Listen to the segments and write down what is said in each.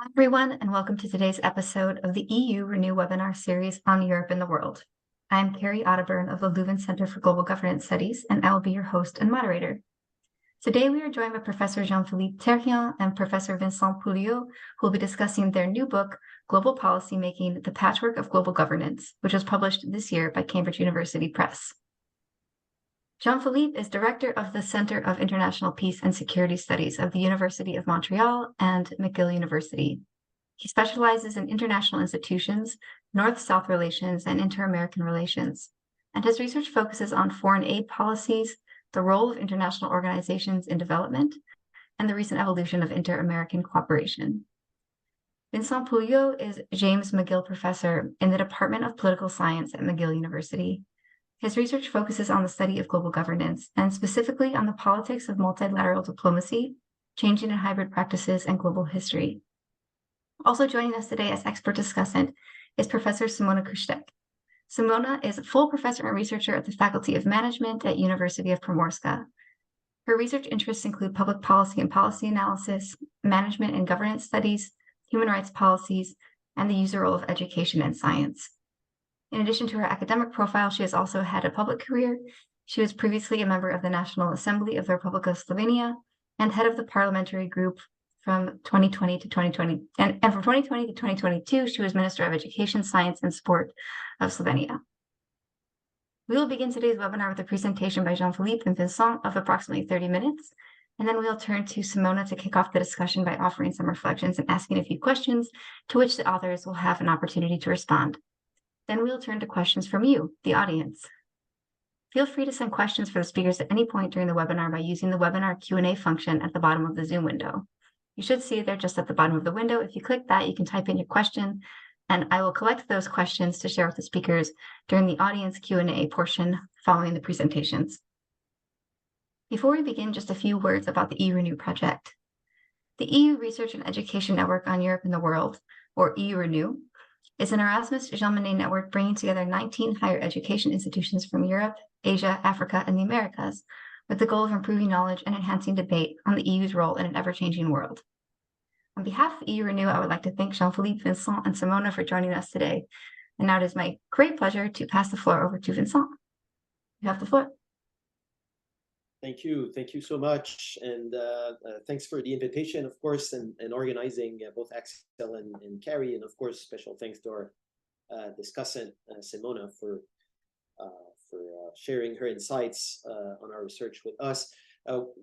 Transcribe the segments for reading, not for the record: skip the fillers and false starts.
Hi, everyone, and welcome to today's episode of the EU Renew webinar series on Europe and the World. I'm Carrie Otterburn of the Leuven Center for Global Governance Studies, and I will be your host and moderator. Today, we are joined by Professor Jean-Philippe Thérien and Professor Vincent Pouliot, who will be discussing their new book, Global Policymaking, the Patchwork of Global Governance, which was published this year by Cambridge University Press. Jean-Philippe is director of the Center of International Peace and Security Studies of the University of Montreal and McGill University. He specializes in international institutions, North-South relations, and inter-American relations, and his research focuses on foreign aid policies, the role of international organizations in development, and the recent evolution of inter-American cooperation. Vincent Pouliot is James McGill Professor in the Department of Political Science at McGill University. His research focuses on the study of global governance, and specifically on the politics of multilateral diplomacy, changing and hybrid practices, and global history. Also joining us today as expert discussant is Professor Simona Kustec. Simona is a full professor and researcher at the Faculty of Management at University of Primorska. Her research interests include public policy and policy analysis, management and governance studies, human rights policies, and the user role of education and science. In addition to her academic profile, she has also had a public career. She was previously a member of the National Assembly of the Republic of Slovenia and head of the parliamentary group from 2020 to 2020. And from 2020 to 2022, she was Minister of Education, Science, and Sport of Slovenia. We will begin today's webinar with a presentation by Jean-Philippe and Vincent of approximately 30 minutes, and then we'll turn to Simona to kick off the discussion by offering some reflections and asking a few questions, to which the authors will have an opportunity to respond. Then we'll turn to questions from you, the audience. Feel free to send questions for the speakers at any point during the webinar by using the webinar Q&A function at the bottom of the Zoom window. You should see it there just at the bottom of the window. If you click that, you can type in your question, and I will collect those questions to share with the speakers during the audience Q&A portion following the presentations. Before we begin, just a few words about the EU Renew project. The EU Research and Education Network on Europe and the World, or EU Renew, is an Erasmus Jean Monnet network bringing together 19 higher education institutions from Europe, Asia, Africa, and the Americas, with the goal of improving knowledge and enhancing debate on the EU's role in an ever-changing world. On behalf of EU Renew, I would like to thank Jean-Philippe, Vincent, and Simona for joining us today. And now it is my great pleasure to pass the floor over to Vincent. You have the floor. Thank you so much, and thanks for the invitation, of course, and organizing both Axel and Carrie, and of course, special thanks to our discussant Simona for sharing her insights on our research with us.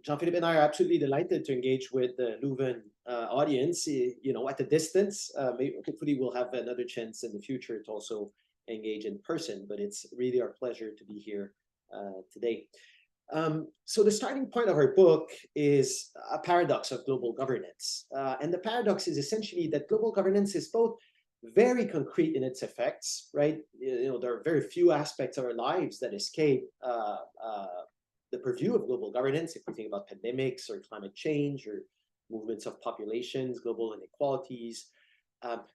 Jean-Philippe and I are absolutely delighted to engage with the Leuven audience, at a distance. Hopefully we'll have another chance in the future to also engage in person, but it's really our pleasure to be here today. So the starting point of our book is a paradox of global governance. And the paradox is essentially that global governance is both very concrete in its effects, right? There are very few aspects of our lives that escape the purview of global governance. If we think about pandemics or climate change or movements of populations, global inequalities.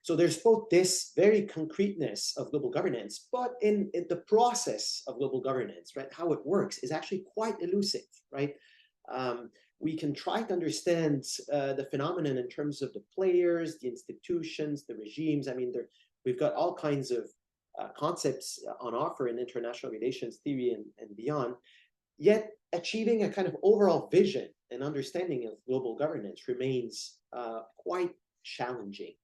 So there's both this very concreteness of global governance, but in the process of global governance, right, how it works is actually quite elusive, right? We can try to understand the phenomenon in terms of the players, the institutions, the regimes. I mean, we've got all kinds of concepts on offer in international relations theory and beyond, yet achieving a kind of overall vision and understanding of global governance remains quite challenging.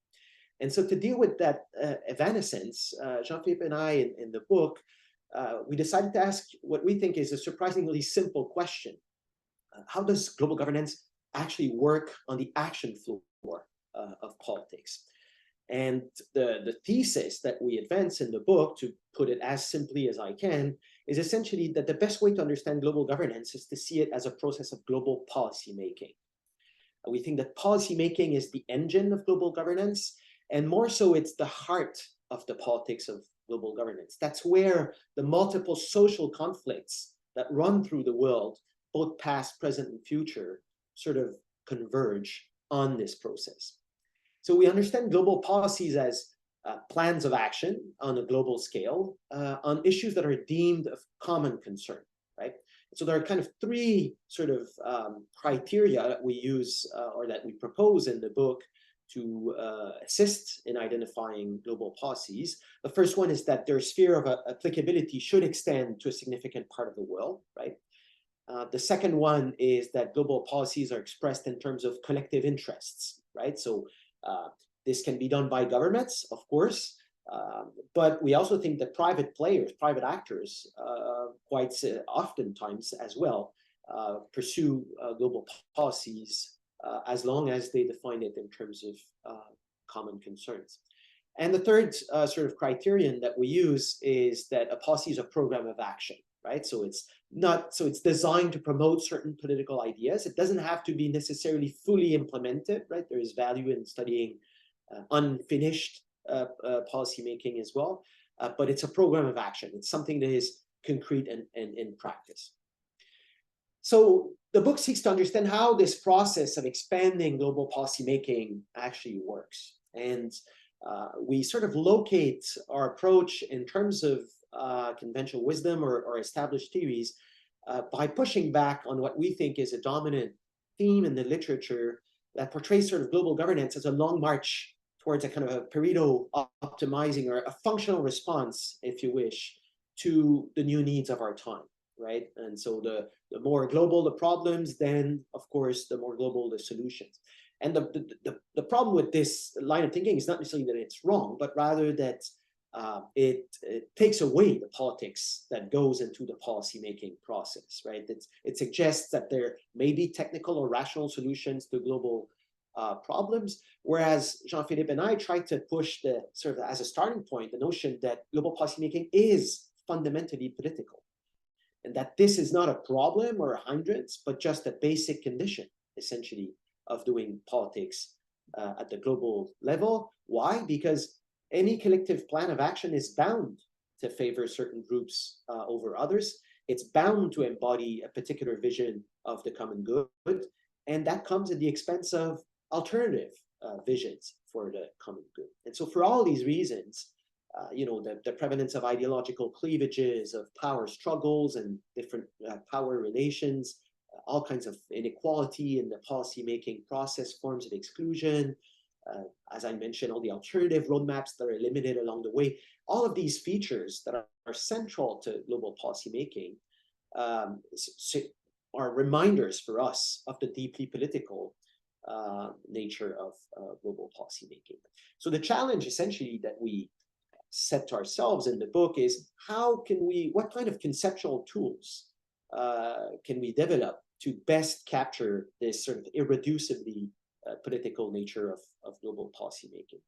And so to deal with that evanescence, Jean-Philippe and I, in the book, we decided to ask what we think is a surprisingly simple question. How does global governance actually work on the action floor of politics? And the thesis that we advance in the book, to put it as simply as I can, is essentially that the best way to understand global governance is to see it as a process of global policy making. We think that policy making is the engine of global governance, and more so, it's the heart of the politics of global governance. That's where the multiple social conflicts that run through the world, both past, present, and future, sort of converge on this process. So we understand global policies as plans of action on a global scale on issues that are deemed of common concern, right? So there are kind of three sort of criteria that we use or that we propose in the book to assist in identifying global policies. The first one is that their sphere of applicability should extend to a significant part of the world, right? The second one is that global policies are expressed in terms of collective interests, right? So this can be done by governments, of course, but we also think that private players, private actors, quite oftentimes as well, pursue global policies as long as they define it in terms of common concerns. And the third sort of criterion that we use is that a policy is a program of action, right? So it's designed to promote certain political ideas. It doesn't have to be necessarily fully implemented, right? There is value in studying unfinished policymaking as well, but it's a program of action. It's something that is concrete and in practice. So the book seeks to understand how this process of expanding global policymaking actually works. And we sort of locate our approach in terms of conventional wisdom or established theories by pushing back on what we think is a dominant theme in the literature that portrays sort of global governance as a long march towards a kind of a Pareto optimizing or a functional response, if you wish, to the new needs of our time, right? And so the more global the problems, then of course, the more global the solutions. And the problem with this line of thinking is not necessarily that it's wrong, but rather that it takes away the politics that goes into the policymaking process, right? It suggests that there may be technical or rational solutions to global problems, whereas Jean-Philippe and I try to push the sort of as a starting point, the notion that global policymaking is fundamentally political, and that this is not a problem or a hindrance, but just a basic condition, essentially, of doing politics at the global level. Why? Because any collective plan of action is bound to favor certain groups over others. It's bound to embody a particular vision of the common good, and that comes at the expense of alternative visions for the common good. And so for all these reasons, the prevalence of ideological cleavages, of power struggles and different power relations, all kinds of inequality in the policy-making process, forms of exclusion, as I mentioned, all the alternative roadmaps that are eliminated along the way, all of these features that are central to global policymaking are reminders for us of the deeply political nature of global policymaking. So the challenge essentially that we set to ourselves in the book is what kind of conceptual tools can we develop to best capture this sort of irreducibly political nature of global policymaking.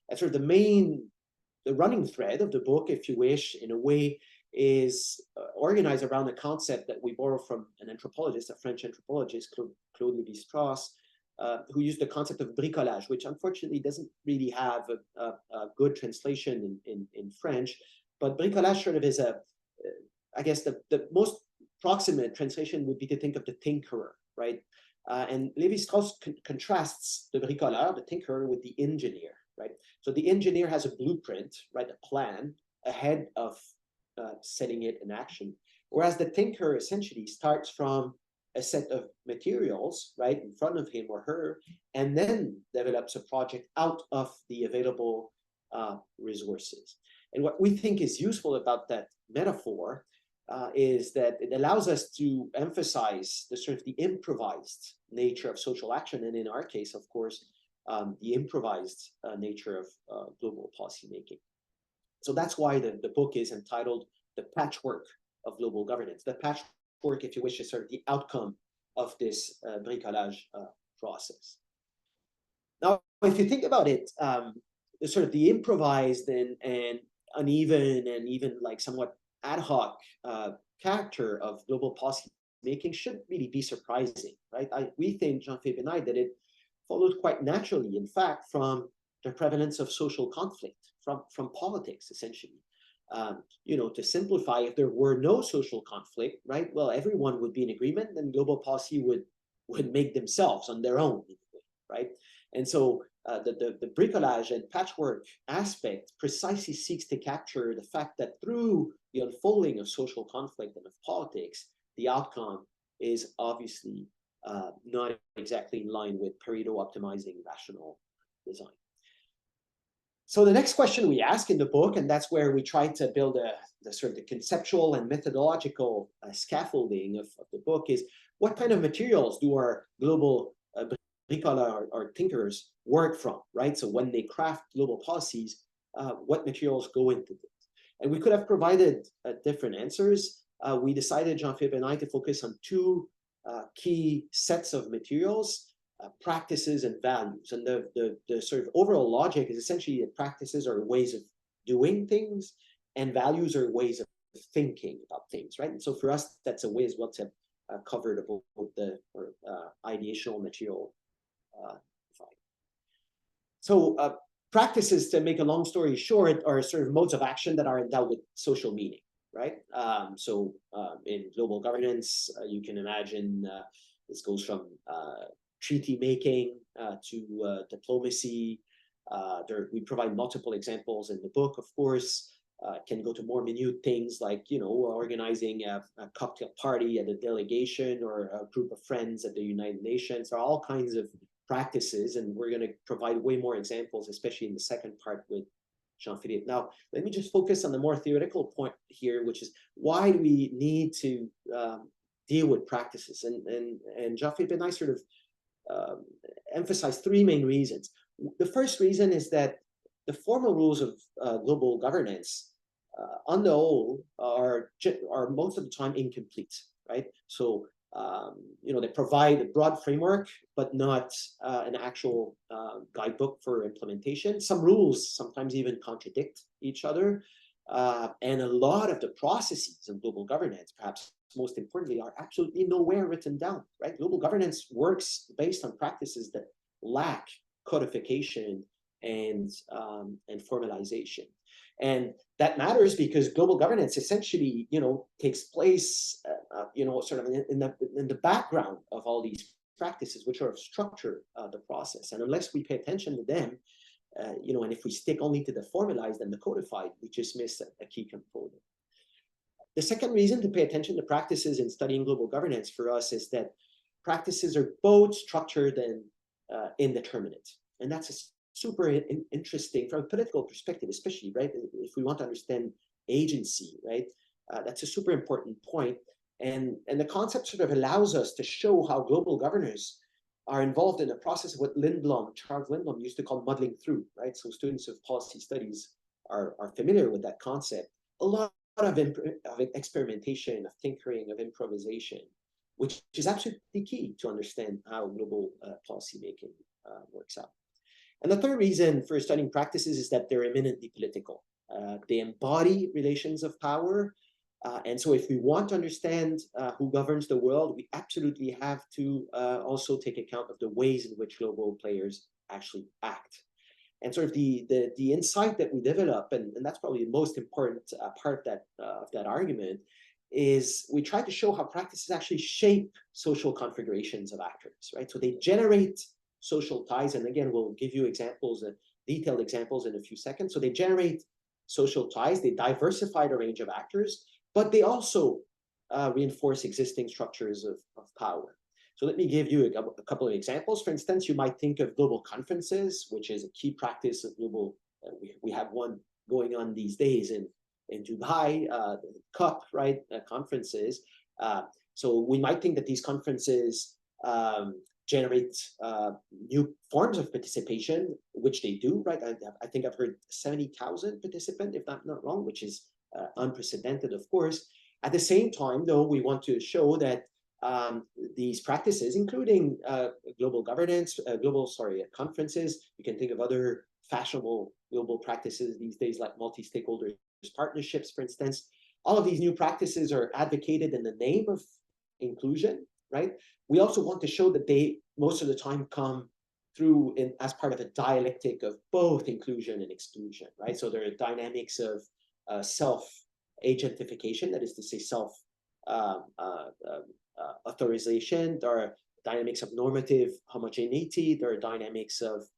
And sort of the running thread of the book, if you wish, in a way, is organized around a concept that we borrow from an anthropologist, a French anthropologist, Claude Lévi-Strauss, who used the concept of bricolage, which unfortunately doesn't really have a good translation in French. But bricolage sort of is I guess the most proximate translation would be to think of the tinkerer, right? And Lévi-Strauss contrasts the bricoleur, the tinkerer, with the engineer, right? So the engineer has a blueprint, right, a plan ahead of setting it in action, whereas the tinkerer essentially starts from a set of materials, right, in front of him or her, and then develops a project out of the available resources. And what we think is useful about that metaphor is that it allows us to emphasize the sort of the improvised nature of social action, and in our case, of course, the improvised nature of global policymaking. So that's why the book is entitled The Patchwork of Global Governance. The patchwork, if you wish, is sort of the outcome of this bricolage process. Now, if you think about it, sort of the improvised and uneven and even like somewhat ad hoc character of global policy making shouldn't really be surprising, right? We think, Jean-Philippe and I, that it follows quite naturally, in fact, from the prevalence of social conflict, from politics, essentially. To simplify, if there were no social conflict, right, well, everyone would be in agreement, and global policy would make themselves on their own, right? And so the bricolage and patchwork aspect precisely seeks to capture the fact that through the unfolding of social conflict and of politics, the outcome is obviously not exactly in line with Pareto optimizing rational design. So the next question we ask in the book, and that's where we try to build the sort of the conceptual and methodological scaffolding of the book, is what kind of materials do our global bricoleurs or thinkers work from, right? So when they craft global policies, what materials go into this? And we could have provided different answers. We decided, Jean-Philippe and I, to focus on two key sets of materials: practices and values. And the sort of overall logic is essentially that practices are ways of doing things, and values are ways of thinking about things, right? And so for us, that's a way as well to cover both the ideational material. So practices, to make a long story short, are sort of modes of action that are endowed with social meaning, right? In global governance, you can imagine this goes from treaty making to diplomacy. We provide multiple examples in the book, of course. Can go to more minute things like, organizing a cocktail party at a delegation or a group of friends at the United Nations. There are all kinds of practices, and we're going to provide way more examples, especially in the second part with Jean-Philippe. Now, let me just focus on the more theoretical point here, which is why do we need to deal with practices? And Jean-Philippe and I sort of emphasize three main reasons. The first reason is that the formal rules of global governance, on the whole, are most of the time incomplete, right? So, they provide a broad framework, but not an actual guidebook for implementation. Some rules sometimes even contradict each other. And a lot of the processes of global governance, perhaps most importantly, are absolutely nowhere written down, right? Global governance works based on practices that lack codification and formalization. And that matters because global governance essentially, takes place, sort of in the background of all these practices, which are structure the process. And unless we pay attention to them, and if we stick only to the formalized and the codified, we just miss a key component. The second reason to pay attention to practices in studying global governance for us is that practices are both structured and indeterminate. And that's super interesting from a political perspective, especially, right? If we want to understand agency, right? That's a super important point. And the concept sort of allows us to show how global governors are involved in a process of what Charles Lindblom used to call muddling through, right? So students of policy studies are familiar with that concept. A lot of experimentation, of tinkering, of improvisation, which is absolutely key to understand how global policymaking works out. And the third reason for studying practices is that they're eminently political. They embody relations of power. And so if we want to understand who governs the world, we absolutely have to also take account of the ways in which global players actually act. And sort of the insight that we develop, and that's probably the most important part of that argument, is we try to show how practices actually shape social configurations of actors, right? So they generate social ties, and again, we'll give you examples, detailed examples in a few seconds. So they generate social ties, they diversify the range of actors, but they also reinforce existing structures of power. So let me give you a couple of examples. For instance, you might think of global conferences, which is a key practice of global. We have one going on these days in Dubai, the COP, right? Conferences. So we might think that these conferences generate new forms of participation, which they do, right? I think I've heard 70,000 participants, if I'm not wrong, which is unprecedented, of course. At the same time, though, we want to show that these practices, including global governance, conferences, you can think of other fashionable global practices these days, like multi-stakeholder partnerships, for instance. All of these new practices are advocated in the name of inclusion, right? We also want to show that they, most of the time, come through as part of a dialectic of both inclusion and exclusion, right? So there are dynamics of self-agentification, that is to say, self-authorization. There are dynamics of normative homogeneity. There are dynamics of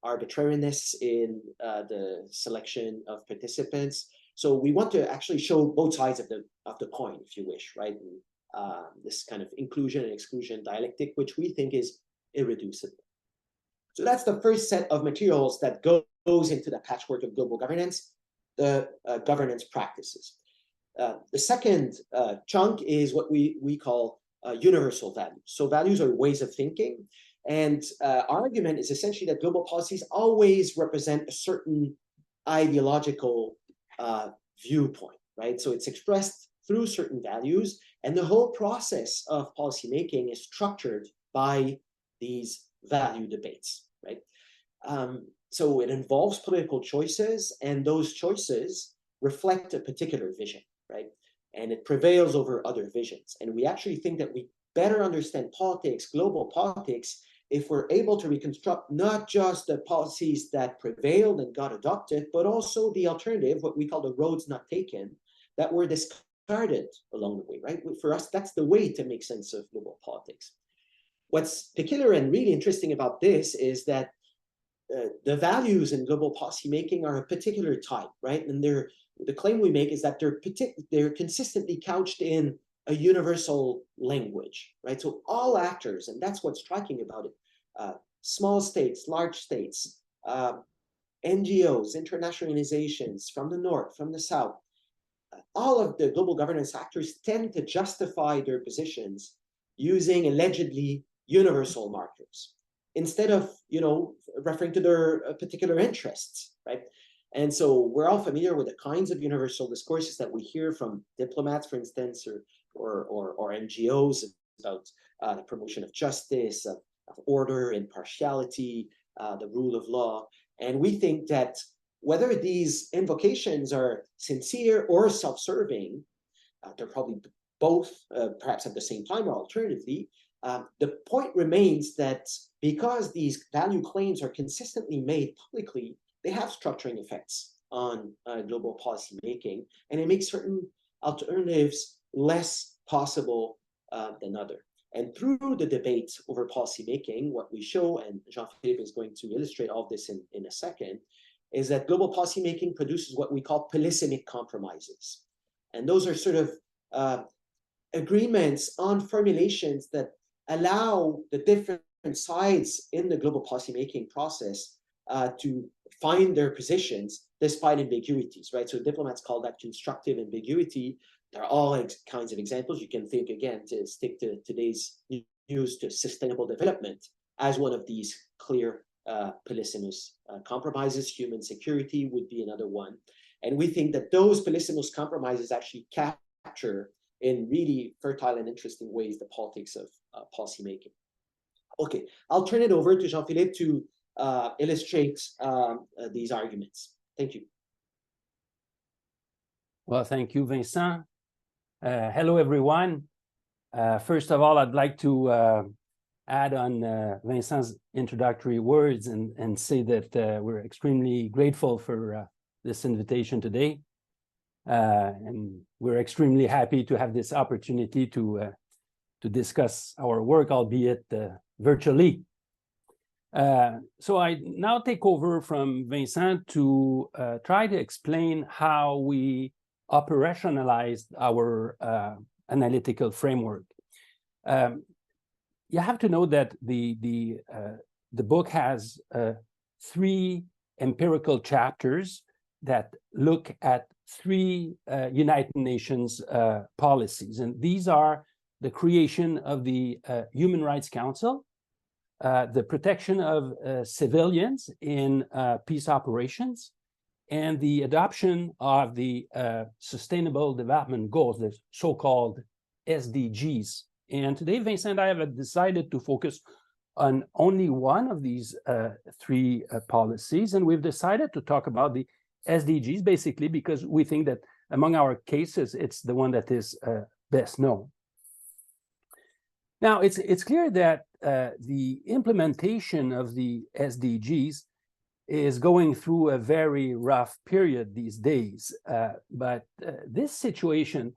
arbitrariness in the selection of participants. So we want to actually show both sides of the coin, if you wish, right? And, this kind of inclusion and exclusion dialectic, which we think is irreducible. So that's the first set of materials that goes into the patchwork of global governance, the governance practices. The second chunk is what we call universal values. So values are ways of thinking. And our argument is essentially that global policies always represent a certain ideological viewpoint, right? So it's expressed through certain values, and the whole process of policymaking is structured by these value debates, right? So it involves political choices, and those choices reflect a particular vision, right? And it prevails over other visions. And we actually think that we better understand politics, global politics, if we're able to reconstruct not just the policies that prevailed and got adopted, but also the alternative, what we call the roads not taken, that were discarded along the way, right? For us, that's the way to make sense of global politics. What's peculiar and really interesting about this is that the values in global policymaking are a particular type, right? And the claim we make is that they're consistently couched in a universal language, right? So all actors, and that's what's striking about it, small states, large states, NGOs, international organizations from the north, from the south, all of the global governance actors tend to justify their positions using allegedly universal markers instead of, referring to their particular interests, right? And so we're all familiar with the kinds of universal discourses that we hear from diplomats, for instance, or NGOs about the promotion of justice, of order, impartiality, the rule of law. And we think that whether these invocations are sincere or self-serving, they're probably both, perhaps at the same time or alternatively, the point remains that because these value claims are consistently made publicly, they have structuring effects on global policy making, and it makes certain alternatives less possible than other. And through the debate over policy making, what we show, and Jean-Philippe is going to illustrate all of this in a second, is that global policy making produces what we call polysemic compromises. And those are sort of agreements on formulations that allow the different sides in the global policymaking process to find their positions despite ambiguities, right? So diplomats call that constructive ambiguity. There are all kinds of examples. You can think, again, to stick to today's news, to sustainable development as one of these clear polysemous compromises. Human security would be another one. And we think that those polysemous compromises actually capture in really fertile and interesting ways the politics of policymaking. Okay, I'll turn it over to Jean-Philippe to illustrate these arguments. Thank you. Well, thank you, Vincent. Hello, everyone. First of all, I'd like to add on Vincent's introductory words and say that we're extremely grateful for this invitation today. And we're extremely happy to have this opportunity to discuss our work, albeit virtually. So I now take over from Vincent to try to explain how we operationalized our analytical framework. You have to know that the book has 3 empirical chapters that look at 3 United Nations policies, and these are the creation of the Human Rights Council, the protection of civilians in peace operations, and the adoption of the Sustainable Development Goals, the so-called SDGs. And today, Vincent and I have decided to focus on only one of these 3 policies, and we've decided to talk about the SDGs basically because we think that among our cases, it's the one that is best known. Now, it's clear that the implementation of the SDGs is going through a very rough period these days, but this situation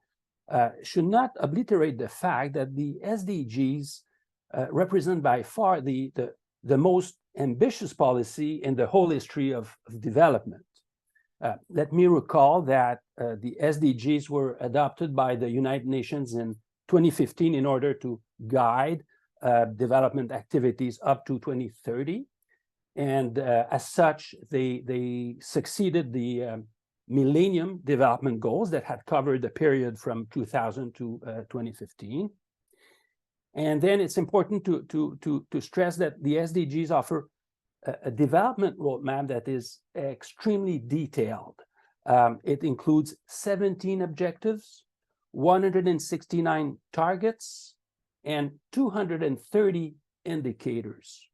should not obliterate the fact that the SDGs represent by far the most ambitious policy in the whole history of development. Let me recall that the SDGs were adopted by the United Nations in 2015 in order to guide development activities up to 2030. And as such, they succeeded the Millennium Development Goals that had covered the period from 2000 to 2015. And then it's important to stress that the SDGs offer a development roadmap that is extremely detailed. It includes 17 objectives, 169 targets, and 230 indicators.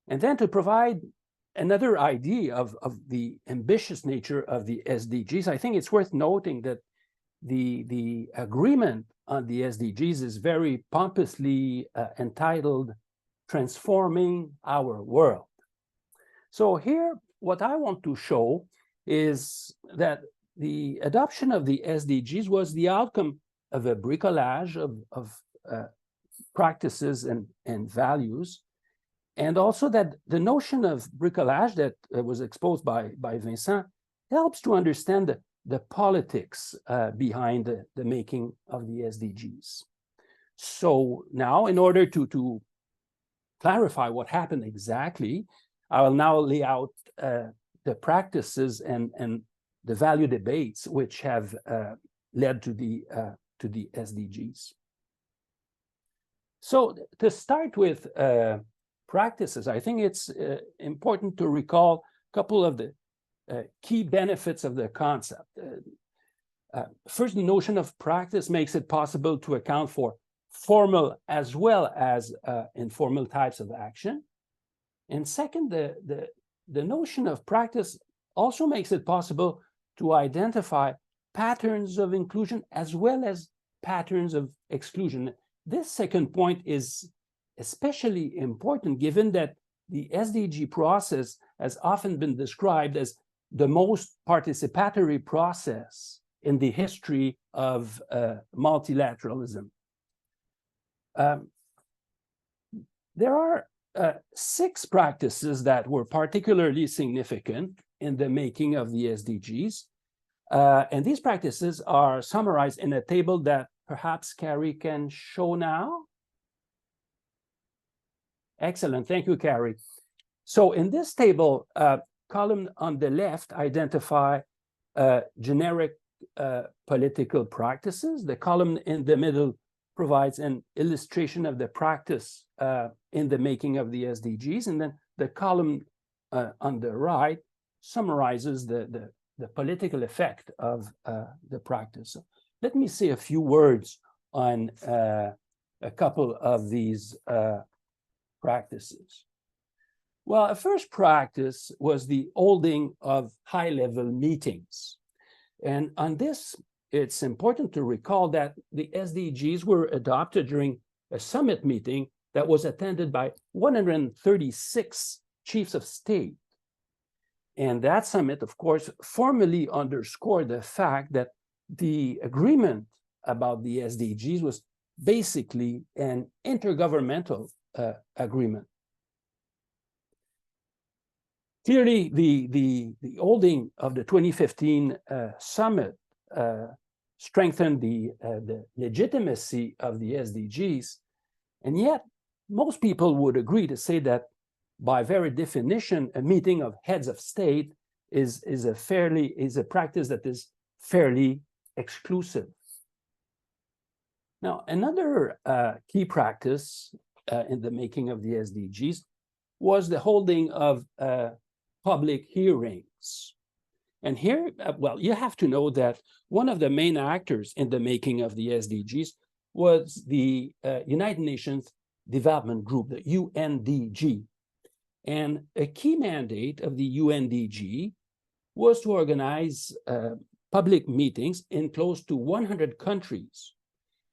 And then to provide another idea of the ambitious nature of the SDGs, I think it's worth noting that the agreement on the SDGs is very pompously entitled Transforming Our World. So here, what I want to show is that the adoption of the SDGs was the outcome of a bricolage of practices and values, and also that the notion of bricolage that was exposed by Vincent helps to understand the politics behind the making of the SDGs. So now, in order to clarify what happened exactly, I will now lay out the practices and the value debates which have led to the SDGs. So to start with practices, I think it's important to recall a couple of the key benefits of the concept. First, the notion of practice makes it possible to account for formal as well as informal types of action. And second, the notion of practice also makes it possible to identify patterns of inclusion as well as patterns of exclusion. This second point is especially important given that the SDG process has often been described as the most participatory process in the history of multilateralism. There are 6 practices that were particularly significant in the making of the SDGs. And these practices are summarized in a table that perhaps Carrie can show now. Excellent, thank you, Carrie. So in this table, column on the left identify generic political practices. The column in the middle provides an illustration of the practice in the making of the SDGs. And then the column on the right summarizes the political effect of the practice. So let me say a few words on a couple of these practices. Well, a first practice was the holding of high-level meetings. And on this, it's important to recall that the SDGs were adopted during a summit meeting that was attended by 136 chiefs of state. And that summit, of course, formally underscored the fact that the agreement about the SDGs was basically an intergovernmental agreement. Clearly, the holding of the 2015 summit strengthened the legitimacy of the SDGs, and yet most people would agree to say that by very definition, a meeting of heads of state is a practice that is fairly exclusive. Now, another key practice in the making of the SDGs was the holding of public hearings. And here, well, you have to know that one of the main actors in the making of the SDGs was the United Nations Development Group, the UNDG. And a key mandate of the UNDG was to organize public meetings in close to 100 countries.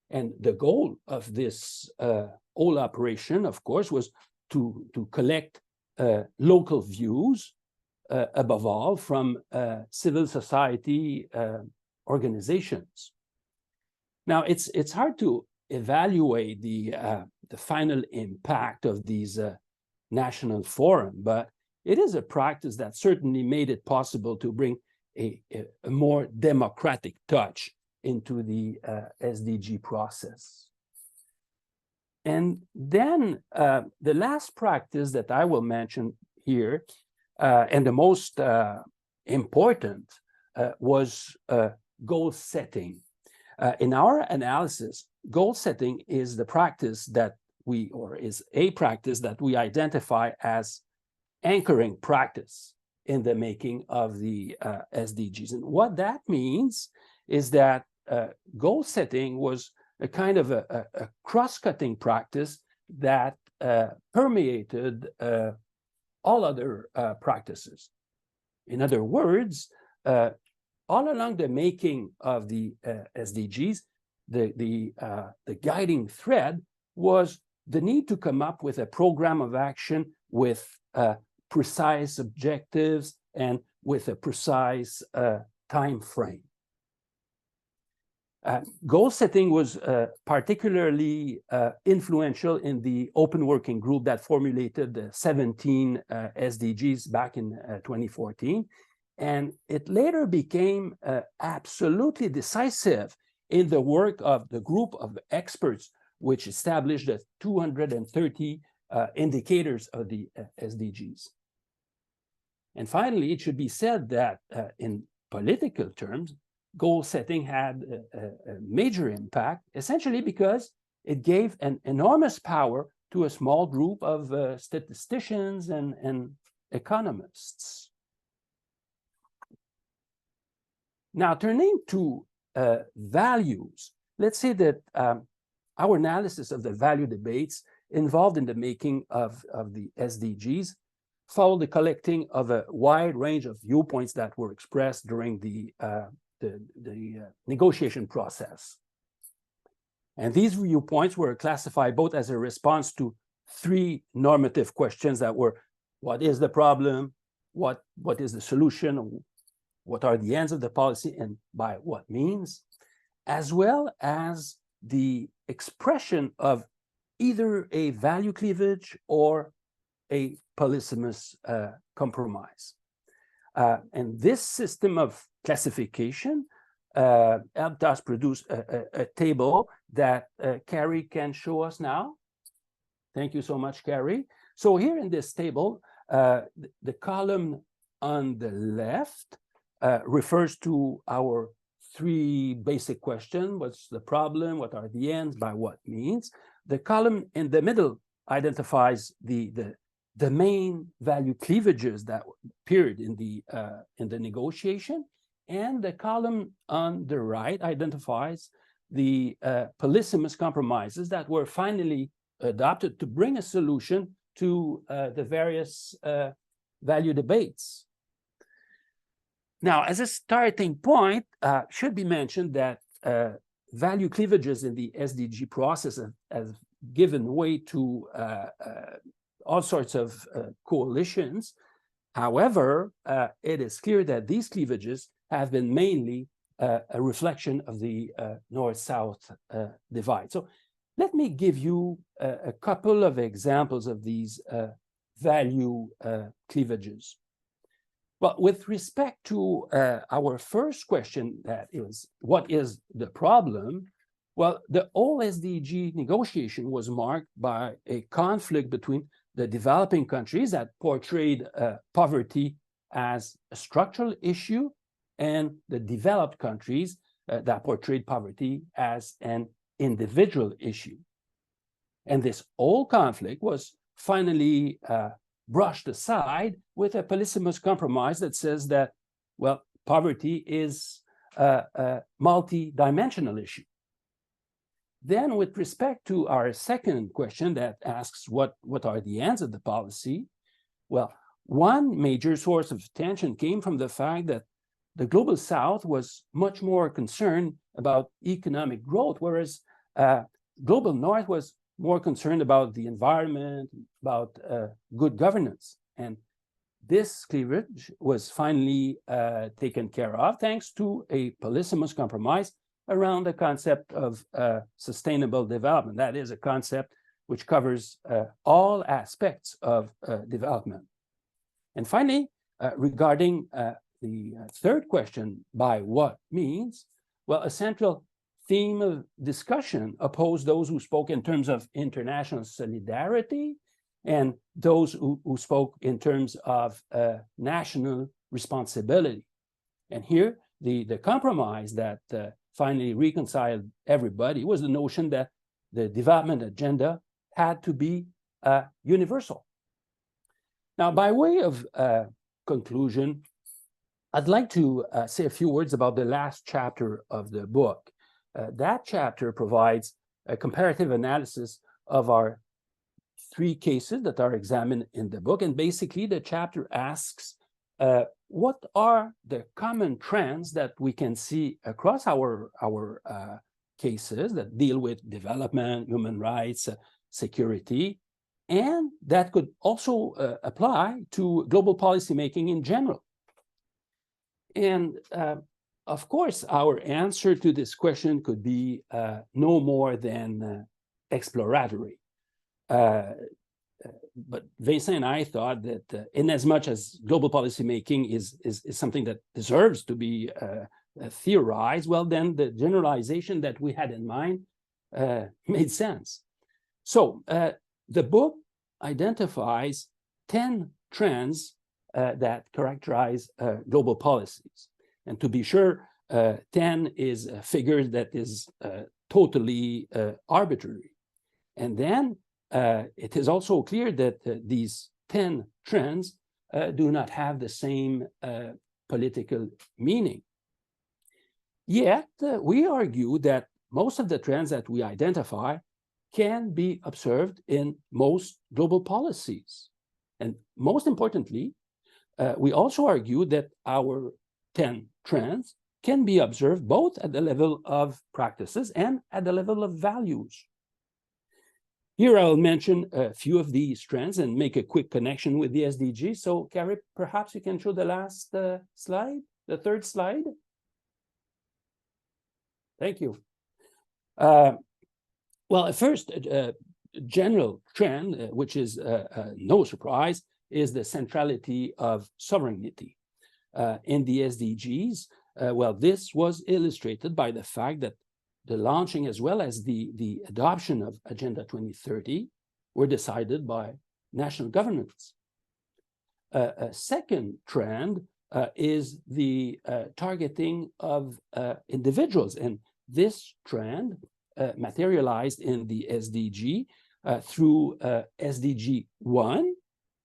And the goal of this whole operation, of course, was to collect local views, above all, from civil society organizations. Now, it's hard to evaluate the final impact of these national forum, but it is a practice that certainly made it possible to bring a more democratic touch into the SDG process. And then the last practice that I will mention here. And the most important was goal setting. In our analysis, goal setting is the practice that is a practice that we identify as anchoring practice in the making of the SDGs. And what that means is that goal setting was a kind of a cross-cutting practice that permeated all other practices. In other words, all along the making of the SDGs, the guiding thread was the need to come up with a program of action with precise objectives and with a precise time frame. Goal setting was particularly influential in the open working group that formulated the 17 SDGs back in 2014. And it later became absolutely decisive in the work of the group of experts, which established the 230 indicators of the SDGs. And finally, it should be said that in political terms, goal setting had a major impact, essentially because it gave an enormous power to a small group of statisticians and economists. Now, turning to values, let's say that our analysis of the value debates involved in the making of the SDGs followed the collecting of a wide range of viewpoints that were expressed during the negotiation process. And these viewpoints were classified both as a response to three normative questions that were: what is the problem? What is the solution? What are the ends of the policy, and by what means? As well as the expression of either a value cleavage or a polysemous compromise. And this system of classification helped us produce a table that Carrie can show us now. Thank you so much, Carrie. So here in this table, the column on the left refers to our three basic questions: what's the problem, what are the ends, by what means. The column in the middle identifies the main value cleavages that appeared in the negotiation, and the column on the right identifies the polysemous compromises that were finally adopted to bring a solution to the various value debates. Now, as a starting point, should be mentioned that value cleavages in the SDG process have given way to all sorts of coalitions. However, it is clear that these cleavages have been mainly a reflection of the North-South divide. So let me give you a couple of examples of these value cleavages. Well, with respect to our first question, that is, what is the problem? Well, the whole SDG negotiation was marked by a conflict between the developing countries that portrayed poverty as a structural issue and the developed countries that portrayed poverty as an individual issue. And this whole conflict was finally brushed aside with a polysemous compromise that says that, well, poverty is a multi-dimensional issue. Then, with respect to our second question that asks what are the ends of the policy, well, one major source of tension came from the fact that the Global South was much more concerned about economic growth, whereas Global North was more concerned about the environment, about good governance. And this cleavage was finally taken care of thanks to a polysemous compromise around the concept of sustainable development. That is a concept which covers all aspects of development. And finally, regarding the third question, by what means? Well, a central theme of discussion opposed those who spoke in terms of international solidarity and those who spoke in terms of national responsibility. And here, the compromise that finally reconciled everybody was the notion that the development agenda had to be universal. Now, by way of conclusion, I'd like to say a few words about the last chapter of the book. That chapter provides a comparative analysis of our 3 cases that are examined in the book. And basically, the chapter asks, what are the common trends that we can see across our cases that deal with development, human rights, security, and that could also apply to global policymaking in general. And of course, our answer to this question could be no more than exploratory. But Vincent and I thought that in as much as global policymaking is something that deserves to be theorized, well, then the generalization that we had in mind made sense. So the book identifies 10 trends that characterize global policies. And to be sure, 10 is a figure that is totally arbitrary. And then it is also clear that these 10 trends do not have the same political meaning. Yet, we argue that most of the trends that we identify can be observed in most global policies. And most importantly, we also argue that our 10 trends can be observed both at the level of practices and at the level of values. Here I'll mention a few of these trends and make a quick connection with the SDG. So, Carrie, perhaps you can show the last slide, the 3rd slide. Thank you. Well, first, general trend, which is no surprise, is the centrality of sovereignty. In the SDGs, well, this was illustrated by the fact that the launching as well as the adoption of Agenda 2030 were decided by national governments. A second trend is the targeting of individuals, and this trend materialized in the SDG through SDG 1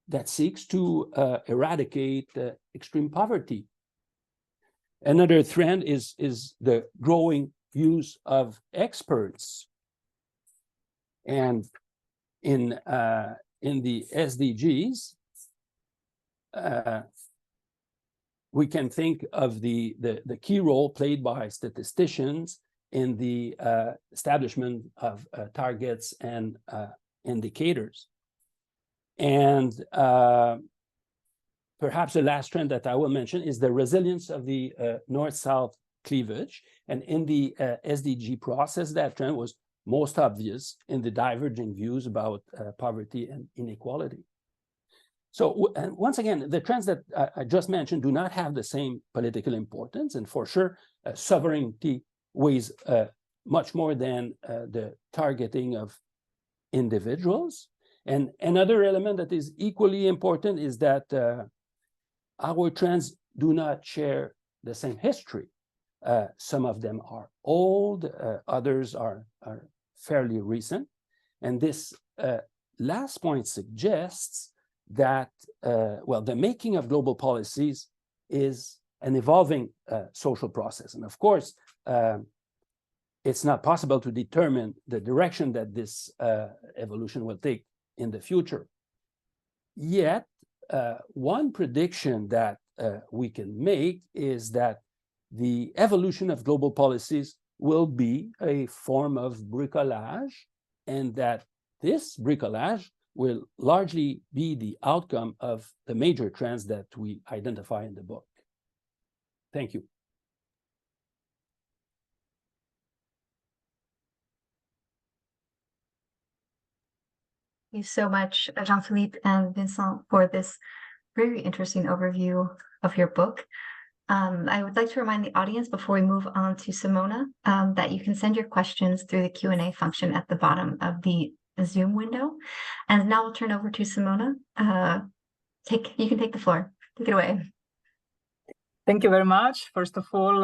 that seeks to eradicate extreme poverty. Another trend is the growing use of experts. And in the SDGs, we can think of the key role played by statisticians in the establishment of targets and indicators. And perhaps the last trend that I will mention is the resilience of the North-South cleavage. And in the SDG process, that trend was most obvious in the diverging views about poverty and inequality. So and once again, the trends that I just mentioned do not have the same political importance. And for sure, sovereignty weighs much more than the targeting of individuals. And another element that is equally important is that our trends do not share the same history. Some of them are old, others are fairly recent. And this last point suggests that, well, the making of global policies is an evolving social process. And of course, it's not possible to determine the direction that this evolution will take in the future. Yet, one prediction that we can make is that the evolution of global policies will be a form of bricolage, and that this bricolage will largely be the outcome of the major trends that we identify in the book. Thank you. Thank you so much, Jean-Philippe and Vincent, for this very interesting overview of your book. I would like to remind the audience before we move on to Simona that you can send your questions through the Q&A function at the bottom of the Zoom window. And now I'll turn over to Simona. You can take the floor. Take it away. Thank you very much. First of all,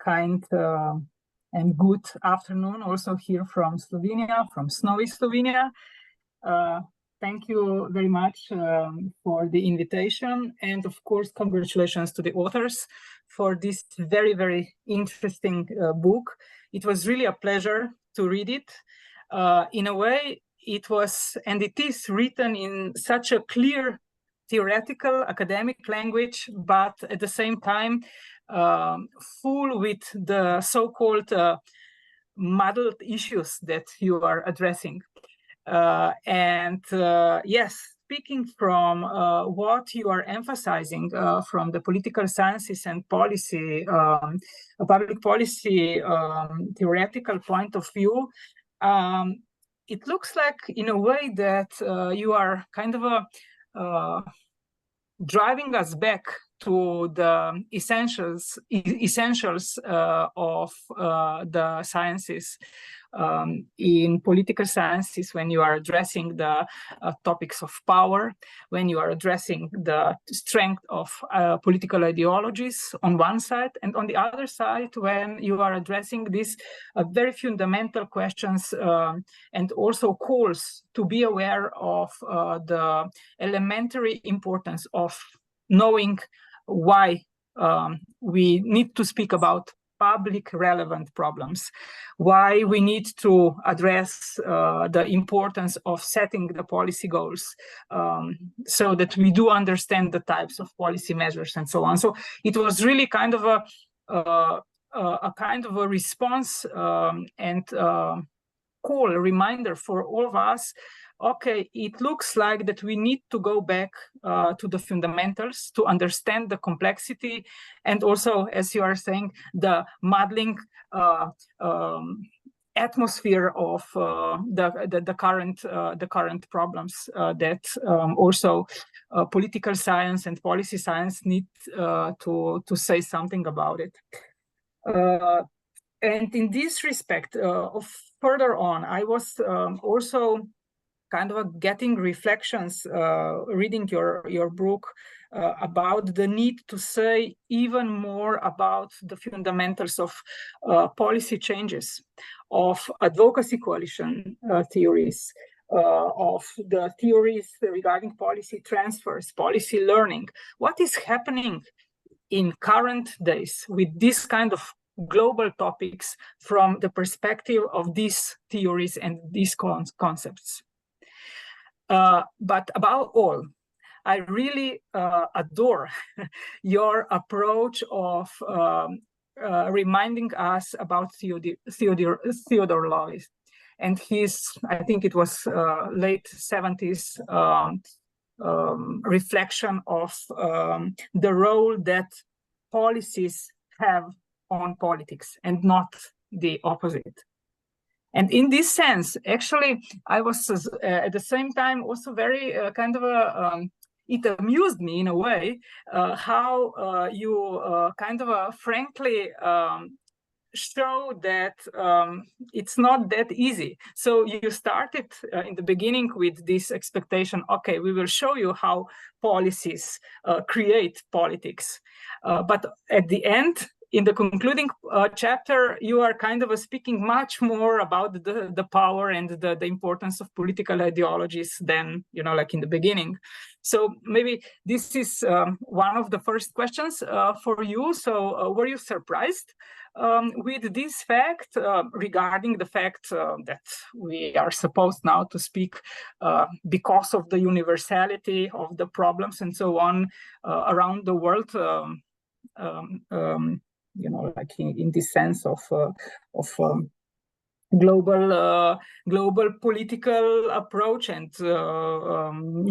kind and good afternoon also here from Slovenia, from snowy Slovenia. Thank you very much for the invitation, and of course, congratulations to the authors for this very, very interesting book. It was really a pleasure to read it. In a way, it was, and it is written in such a clear theoretical academic language, but at the same time, full with the so-called muddled issues that you are addressing. Yes, speaking from what you are emphasizing from the political sciences and policy, public policy theoretical point of view, it looks like in a way that you are kind of driving us back to the essentials of the sciences. In political sciences, when you are addressing the topics of power, when you are addressing the strength of political ideologies on one side, and on the other side, when you are addressing these very fundamental questions and also calls to be aware of the elementary importance of knowing why we need to speak about public relevant problems, why we need to address the importance of setting the policy goals so that we do understand the types of policy measures and so on. So it was really kind of a kind of a response and call, a reminder for all of us. Okay, it looks like that we need to go back to the fundamentals to understand the complexity, and also, as you are saying, the muddling atmosphere of the current problems that also political science and policy science need to say something about it. And in this respect, further on, I was also kind of getting reflections, reading your book about the need to say even more about the fundamentals of policy changes, of advocacy coalition theories, of the theories regarding policy transfers, policy learning. What is happening in current days with this kind of global topics from the perspective of these theories and these concepts? But above all, I really adore your approach of reminding us about Theodore Lois and his, I think it was late 70s reflection of the role that policies have on politics and not the opposite. And in this sense, actually, I was at the same time also very kind of it amused me in a way how you kind of frankly show that it's not that easy. So you started in the beginning with this expectation, okay, we will show you how policies create politics. But at the end, in the concluding chapter, you are kind of speaking much more about the power and the importance of political ideologies than, like in the beginning. So maybe this is one of the first questions for you. So were you surprised with this fact regarding the fact that we are supposed now to speak because of the universality of the problems and so on around the world? Like in this sense of global political approach and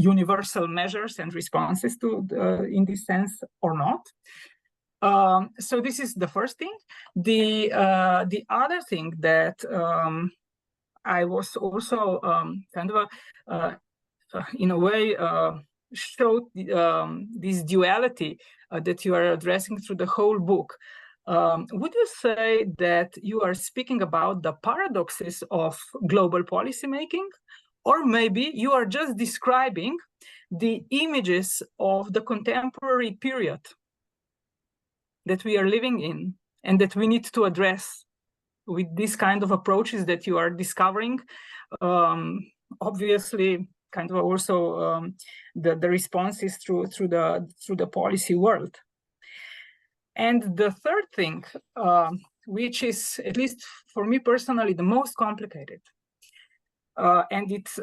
universal measures and responses to in this sense or not. So this is the first thing. The other thing that I was also kind of in a way showed this duality that you are addressing through the whole book. Would you say that you are speaking about the paradoxes of global policymaking, Or maybe you are just describing the images of the contemporary period that we are living in and that we need to address with this kind of approaches that you are discovering. Obviously, kind of also the responses through the policy world. And the third thing, which is, at least for me personally, the most complicated, and it's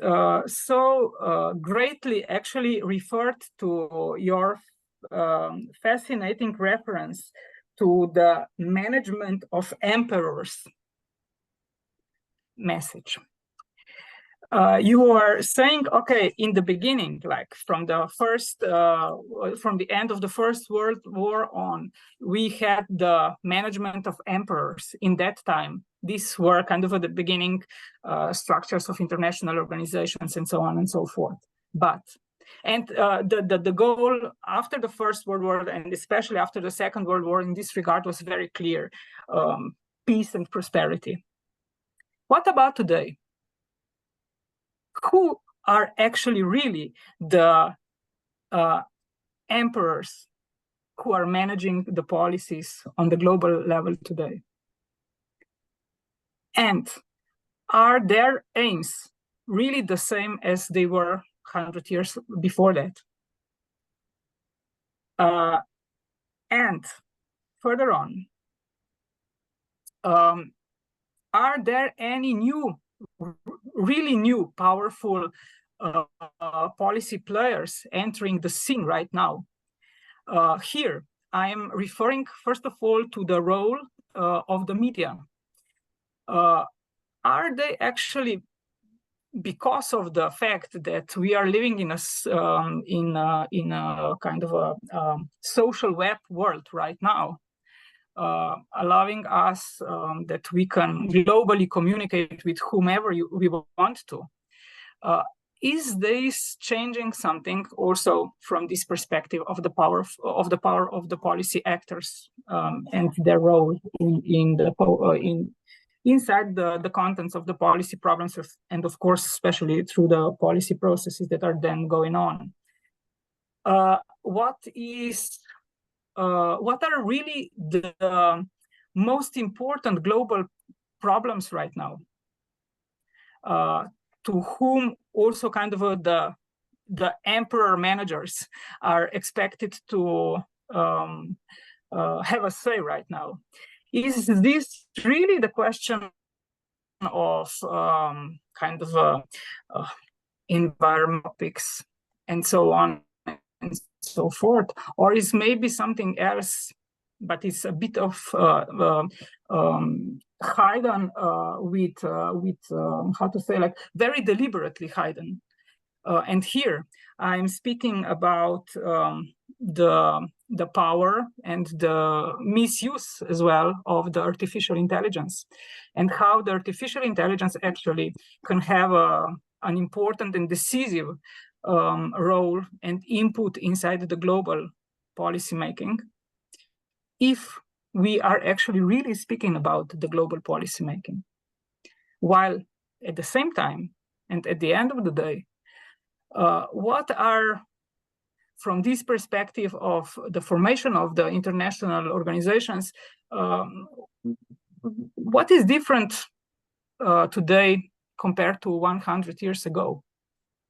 so greatly actually referred to your fascinating reference to the management of emperors message. You are saying, okay, in the beginning, like from the end of the First World War on, we had the management of emperors. In that time, these were kind of at the beginning structures of international organizations and so on and so forth. And the goal after the First World War, and especially after the Second World War in this regard, was very clear: peace and prosperity. What about today? Who are actually really the emperors who are managing the policies on the global level today? And are their aims really the same as they were 100 years before that? And further on, are there any really new, powerful policy players entering the scene right now? Here, I am referring, first of all, to the role of the media. Are they actually, because of the fact that we are living in a kind of a social web world right now, allowing us that we can globally communicate with whomever we want to. Is this changing something also from this perspective of the power of the policy actors and their role inside the contents of the policy problems, and of course, especially through the policy processes that are then going on? What are really the most important global problems right now, to whom also kind of the emperor managers are expected to have a say right now? Is this really the question of kind of environment topics and so on and so forth, or is maybe something else, but it's a bit of hidden with how to say, like very deliberately hidden? And here I'm speaking about the power and the misuse as well of the artificial intelligence, and how the artificial intelligence actually can have an important and decisive role and input inside the global policymaking, if we are actually really speaking about the global policymaking, while at the same time and at the end of the day, what are, from this perspective of the formation of the international organizations, what is different today compared to 100 years ago?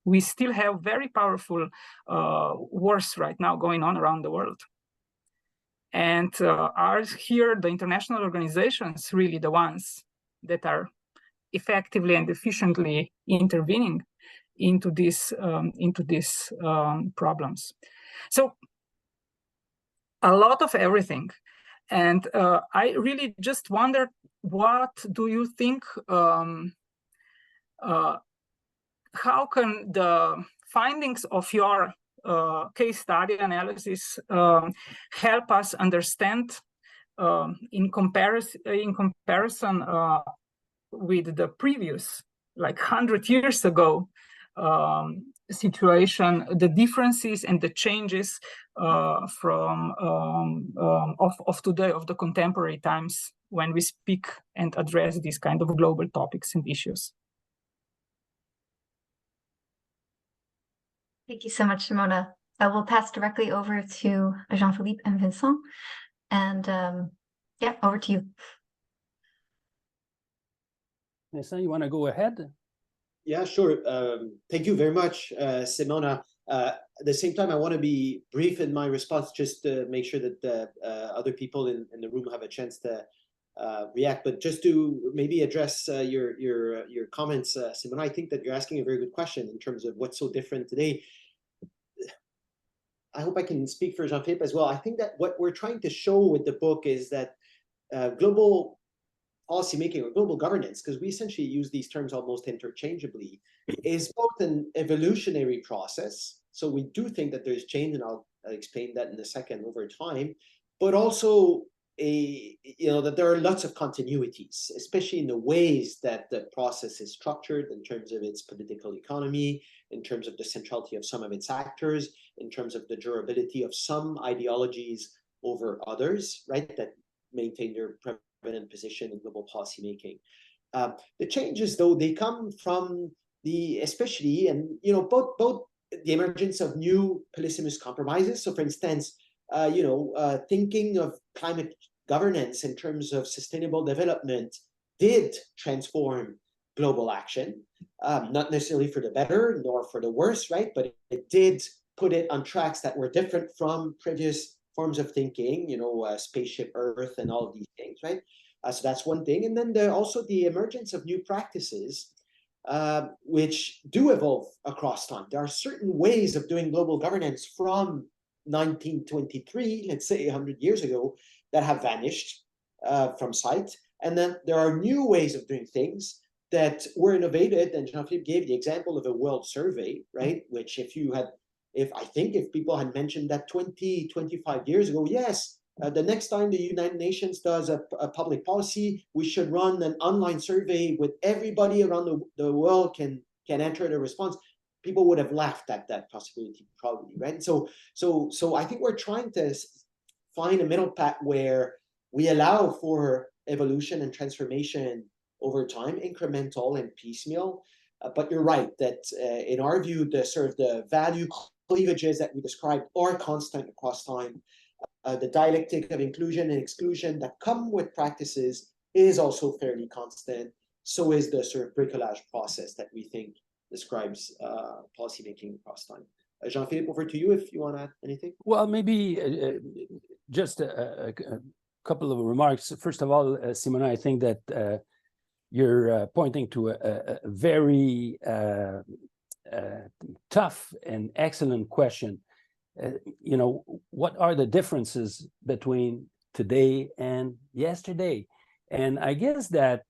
We still have very powerful wars right now going on around the world. And are here the international organizations really the ones that are effectively and efficiently intervening into these problems? So a lot of everything. And I really just wonder, what do you think, how can the findings of your case study analysis help us understand, in comparison with the previous, like 100 years ago, situation, the differences and the changes from of today, of the contemporary times, when we speak and address these kind of global topics and issues? Thank you so much, Simona. I will pass directly over to Jean-Philippe and Vincent. And yeah, over to you. Vincent, you want to go ahead? Yeah, sure. Thank you very much, Simona. At the same time, I want to be brief in my response, just to make sure that other people in the room have a chance to react. But just to maybe address your comments, Simona, I think that you're asking a very good question in terms of what's so different today. I hope I can speak for Jean-Philippe as well. I think that what we're trying to show with the book is that global policymaking or global governance, because we essentially use these terms almost interchangeably, is both an evolutionary process. So we do think that there's change, and I'll explain that in a second, over time, but also that there are lots of continuities, especially in the ways that the process is structured in terms of its political economy, in terms of the centrality of some of its actors, in terms of the durability of some ideologies over others, right, that maintain their prevalent position in global policymaking. The changes, though, they come from especially, and both the emergence of new polysemous compromises. So, for instance, thinking of climate governance in terms of sustainable development did transform global action, not necessarily for the better nor for the worse, right? But it did put it on tracks that were different from previous forms of thinking, spaceship Earth and all of these things, right? So that's one thing. And then also the emergence of new practices, which do evolve across time. There are certain ways of doing global governance from 1923, let's say 100 years ago, that have vanished from sight. And then there are new ways of doing things that were innovated. And Jean-Philippe gave the example of a world survey, right? Which if people had mentioned that 25 years ago, yes, the next time the United Nations does a public policy, we should run an online survey with everybody around the world can enter the response. People would have laughed at that possibility, probably, right? So I think we're trying to find a middle path where we allow for evolution and transformation over time, incremental and piecemeal. But you're right that in our view, the value cleavages that we described are constant across time. The dialectic of inclusion and exclusion that come with practices is also fairly constant. So is the sort of bricolage process that we think describes policymaking across time. Jean-Philippe, over to you if you want to add anything. Well, maybe just a couple of remarks. First of all, Simona, I think that you're pointing to a very tough and excellent question. What are the differences between today and yesterday? And I guess that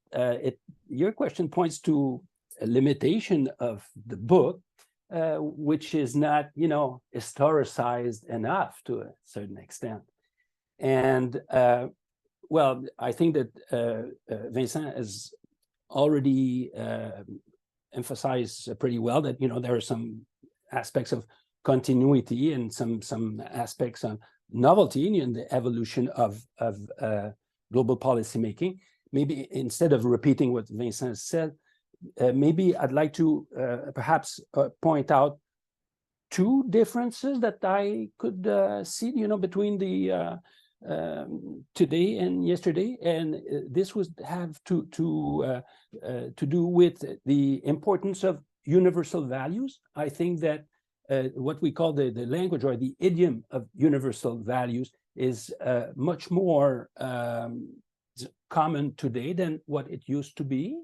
your question points to a limitation of the book, which is not, historicized enough to a certain extent. And well, I think that Vincent has already emphasized pretty well that there are some aspects of continuity and some aspects of novelty in the evolution of global policymaking. Maybe instead of repeating what Vincent said, maybe I'd like to perhaps point out two differences that I could see, between the today and yesterday, and this would have to do with the importance of universal values. I think that what we call the language or the idiom of universal values is much more common today than what it used to be.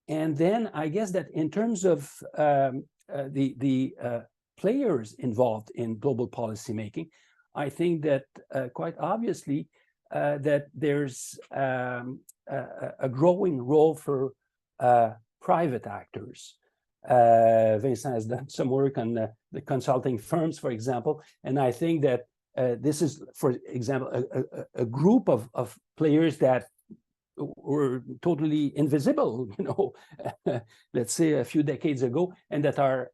And then I guess that in terms of the players involved in global policymaking, I think that quite obviously that there's a growing role for private actors. Vincent has done some work on the consulting firms, for example, and I think that this is, for example, a group of players that were totally invisible, let's say a few decades ago, and that are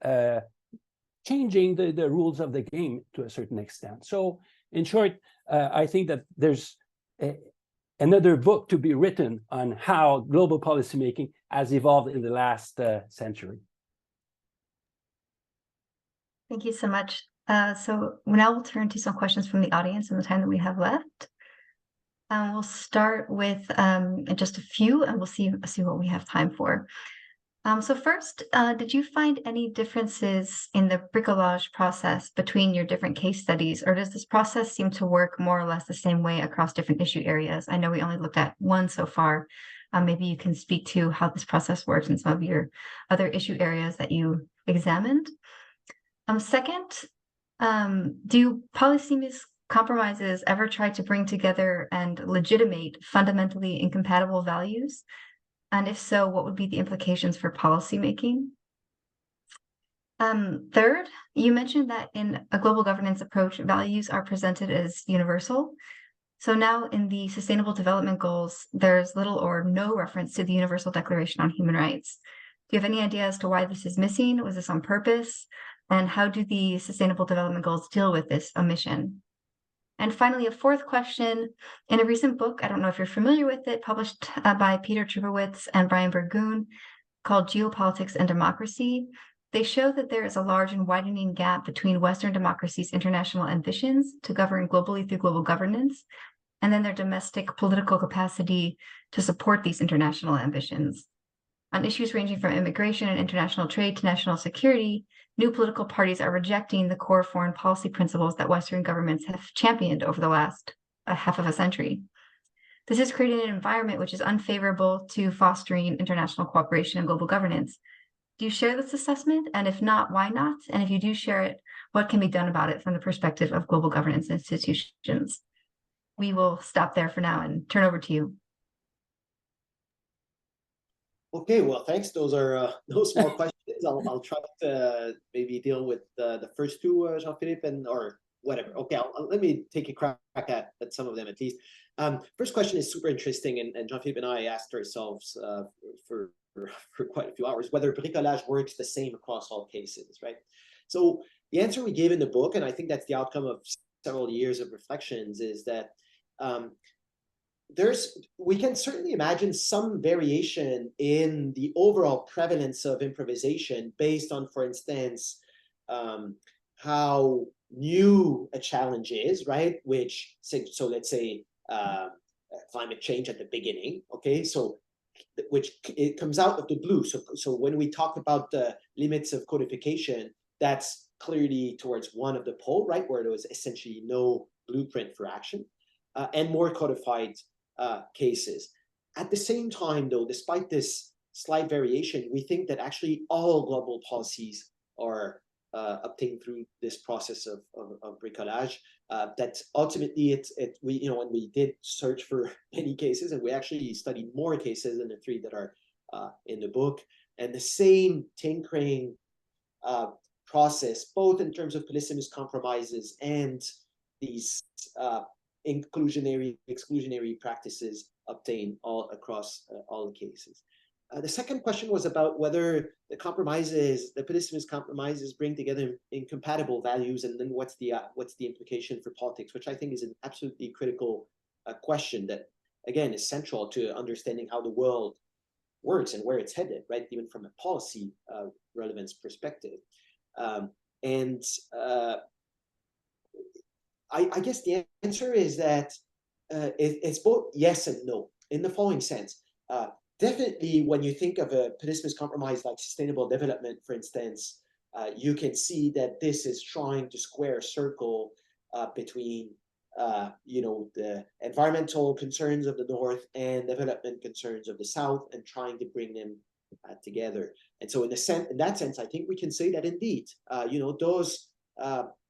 changing the rules of the game to a certain extent. So in short, I think that there's another book to be written on how global policymaking has evolved in the last century. Thank you so much. So now we'll turn to some questions from the audience in the time that we have left. We'll start with just a few, and we'll see what we have time for. So first, did you find any differences in the bricolage process between your different case studies, or does this process seem to work more or less the same way across different issue areas? I know we only looked at one so far. Maybe you can speak to how this process works in some of your other issue areas that you examined. Second, do polysemous compromises ever try to bring together and legitimate fundamentally incompatible values? And if so, what would be the implications for policymaking? Third, you mentioned that in a global governance approach, values are presented as universal. So now in the Sustainable Development Goals, there's little or no reference to the Universal Declaration on Human Rights. Do you have any idea as to why this is missing? Was this on purpose? And how do the Sustainable Development Goals deal with this omission? And finally, a fourth question. In a recent book, I don't know if you're familiar with it, published by Peter Trubowitz and Brian Burgoon, called Geopolitics and Democracy, they show that there is a large and widening gap between Western democracies' international ambitions to govern globally through global governance, and then their domestic political capacity to support these international ambitions. On issues ranging from immigration and international trade to national security, new political parties are rejecting the core foreign policy principles that Western governments have championed over the last half of a century. This has created an environment which is unfavorable to fostering international cooperation and global governance. Do you share this assessment? And if not, why not? And if you do share it, what can be done about it from the perspective of global governance institutions? We will stop there for now and turn over to you. Okay, well, thanks. Those are no small questions. I'll try to maybe deal with the first two, Jean-Philippe, or whatever. Okay, let me take a crack at some of them at least. First question is super interesting, and Jean-Philippe and I asked ourselves for quite a few hours whether bricolage works the same across all cases, right? So the answer we gave in the book, and I think that's the outcome of several years of reflections, is that we can certainly imagine some variation in the overall prevalence of improvisation based on, for instance, how new a challenge is, right? So let's say climate change at the beginning, okay? So which it comes out of the blue. So when we talk about the limits of codification, that's clearly towards one of the pole, right? Where there was essentially no blueprint for action, and more codified cases. At the same time, though, despite this slight variation, we think that actually all global policies are obtained through this process of bricolage. That ultimately, when we did search for many cases, and we actually studied more cases than the three that are in the book, and the same tinkering process, both in terms of polysemous compromises and these inclusionary, exclusionary practices obtained all across all the cases. The second question was about whether the polysemous compromises bring together incompatible values, and then what's the implication for politics, which I think is an absolutely critical question that, again, is central to understanding how the world works and where it's headed, right? Even from a policy relevance perspective. I guess the answer is that it's both yes and no, in the following sense. Definitely, when you think of a polysemous compromise like sustainable development, for instance, you can see that this is trying to square a circle between the environmental concerns of the North and development concerns of the South, and trying to bring them together. And so in that sense, I think we can say that indeed, those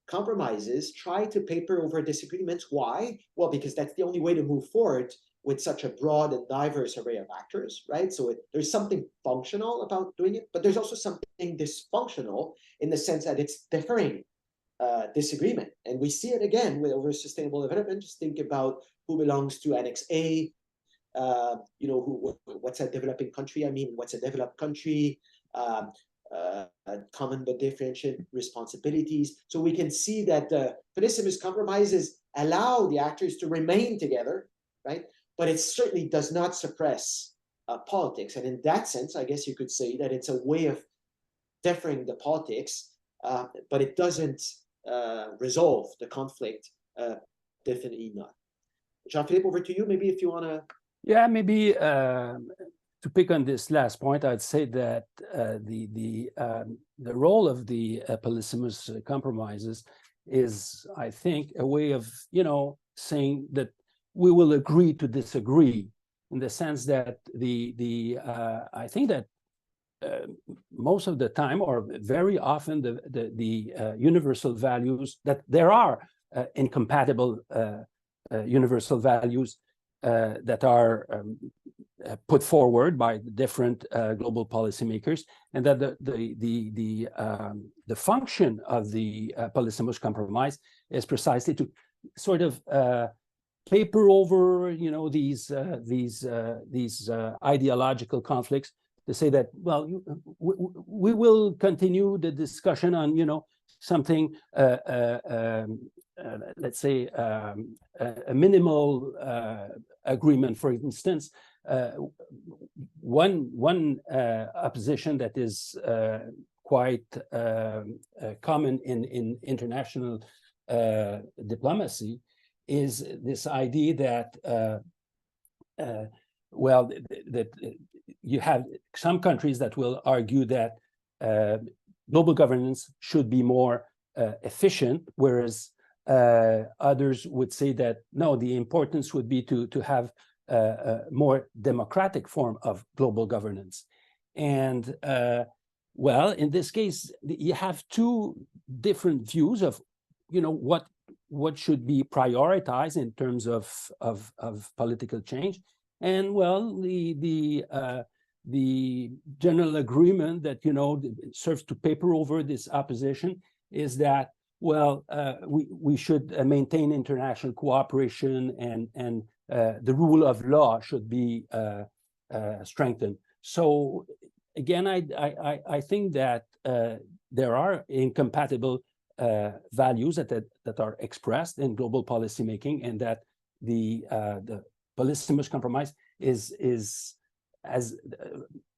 compromises try to paper over disagreements. Why? Well, because that's the only way to move forward with such a broad and diverse array of actors, right? So there's something functional about doing it, but there's also something dysfunctional in the sense that it's differing disagreement. And we see it again with over sustainable development. Just think about who belongs to Annex A, what's a developing country? I mean, what's a developed country? Common but differentiated responsibilities. So we can see that the polysemous compromises allow the actors to remain together, right? But it certainly does not suppress politics. And in that sense, I guess you could say that it's a way of differing the politics but it doesn't resolve the conflict. Definitely not. Jean-Philippe, over to you. Maybe if you want to. Yeah, maybe to pick on this last point, I'd say that the role of the polysemous compromises is, I think, a way of saying that we will agree to disagree, in the sense that I think that most of the time, or very often, the universal values, that there are incompatible universal values that are put forward by different global policymakers, and that the function of the polysemous compromise is precisely to sort of paper over these ideological conflicts, to say that, well, we will continue the discussion on something, let's say, a minimal agreement. For instance, one opposition that is quite common in international diplomacy is this idea that that you have some countries that will argue that global governance should be more efficient, whereas others would say that no, the importance would be to have a more democratic form of global governance. And well, in this case, you have two different views of what should be prioritized in terms of political change. And well, the general agreement that serves to paper over this opposition is that, well, we should maintain international cooperation, and the rule of law should be strengthened. So again, I think that there are incompatible values that are expressed in global policymaking, and that the polysemous compromise is as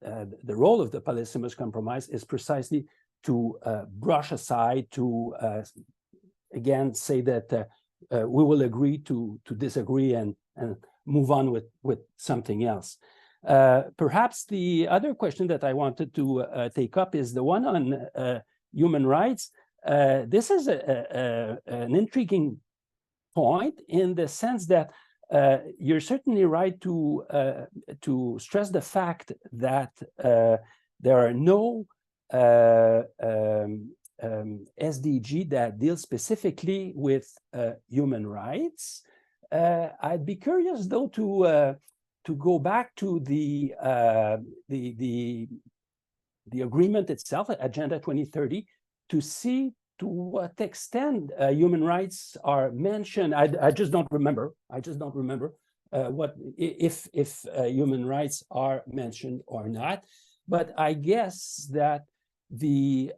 the role of the polysemous compromise is precisely to brush aside, to again say that we will agree to disagree and move on with something else. Perhaps the other question that I wanted to take up is the one on human rights. This is an intriguing point, in the sense that you're certainly right to stress the fact that there are no SDG that deal specifically with human rights. I'd be curious, though, to go back to the agreement itself, Agenda 2030, to see to what extent human rights are mentioned. I just don't remember. What if human rights are mentioned or not. But I guess that the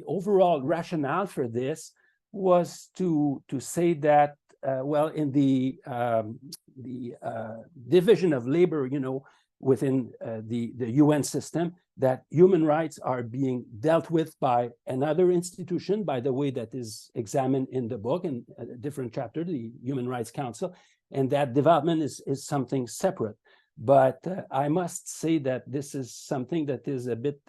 overall rationale for this was to say that well, in the division of labor, within the UN system, that human rights are being dealt with by another institution, by the way that is examined in the book in a different chapter, the Human Rights Council, and that development is something separate. But I must say that this is something that is a bit,